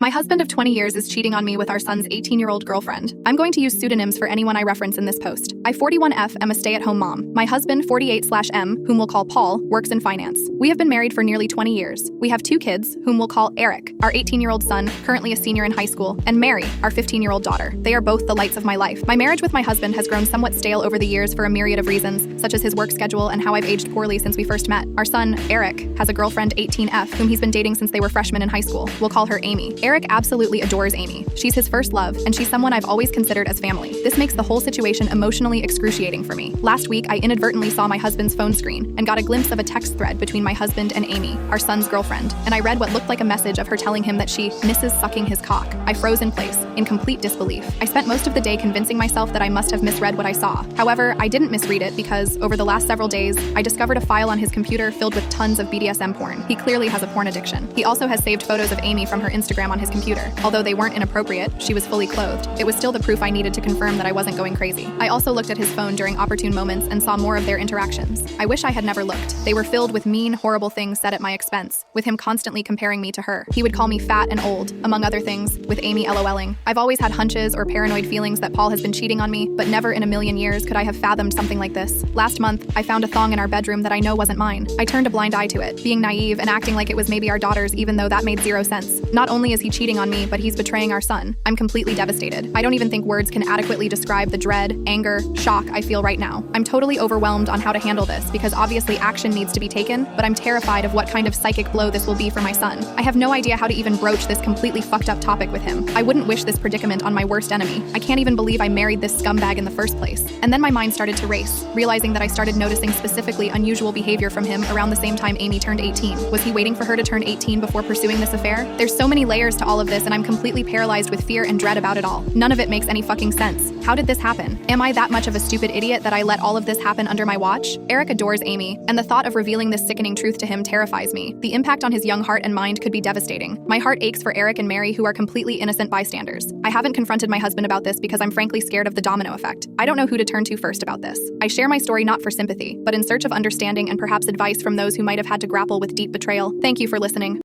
My husband of 20 years is cheating on me with our son's 18-year-old girlfriend. I'm going to use pseudonyms for anyone I reference in this post. I, 41F, am a stay-at-home mom. My husband, 48/M, whom we'll call Paul, works in finance. We have been married for nearly 20 years. We have 2 kids, whom we'll call Eric, our 18-year-old son, currently a senior in high school, and Mary, our 15-year-old daughter. They are both the lights of my life. My marriage with my husband has grown somewhat stale over the years for a myriad of reasons, such as his work schedule and how I've aged poorly since we first met. Our son, Eric, has a girlfriend, 18F, whom he's been dating since they were freshmen in high school. We'll call her Amy. Eric absolutely adores Amy. She's his first love, and she's someone I've always considered as family. This makes the whole situation emotionally excruciating for me. Last week, I inadvertently saw my husband's phone screen and got a glimpse of a text thread between my husband and Amy, our son's girlfriend, and I read what looked like a message of her telling him that she misses sucking his cock. I froze in place, in complete disbelief. I spent most of the day convincing myself that I must have misread what I saw. However, I didn't misread it because, over the last several days, I discovered a file on his computer filled with tons of BDSM porn. He clearly has a porn addiction. He also has saved photos of Amy from her Instagram on his computer. Although they weren't inappropriate, she was fully clothed. It was still the proof I needed to confirm that I wasn't going crazy. I also looked at his phone during opportune moments and saw more of their interactions. I wish I had never looked. They were filled with mean, horrible things said at my expense, with him constantly comparing me to her. He would call me fat and old, among other things, with Amy LOLing. I've always had hunches or paranoid feelings that Paul has been cheating on me, but never in a million years could I have fathomed something like this. Last month, I found a thong in our bedroom that I know wasn't mine. I turned a blind eye to it, being naive and acting like it was maybe our daughter's, even though that made zero sense. Not only is he cheating on me, but he's betraying our son. I'm completely devastated. I don't even think words can adequately describe the dread, anger, shock I feel right now. I'm totally overwhelmed on how to handle this because obviously action needs to be taken, but I'm terrified of what kind of psychic blow this will be for my son. I have no idea how to even broach this completely fucked up topic with him. I wouldn't wish this predicament on my worst enemy. I can't even believe I married this scumbag in the first place. And then my mind started to race, realizing that I started noticing specifically unusual behavior from him around the same time Amy turned 18. Was he waiting for her to turn 18 before pursuing this affair? There's so many layers to all of this and I'm completely paralyzed with fear and dread about it all. None of it makes any fucking sense. How did this happen? Am I that much of a stupid idiot that I let all of this happen under my watch? Eric adores Amy, and the thought of revealing this sickening truth to him terrifies me. The impact on his young heart and mind could be devastating. My heart aches for Eric and Mary, who are completely innocent bystanders. I haven't confronted my husband about this because I'm frankly scared of the domino effect. I don't know who to turn to first about this. I share my story not for sympathy, but in search of understanding and perhaps advice from those who might have had to grapple with deep betrayal. Thank you for listening.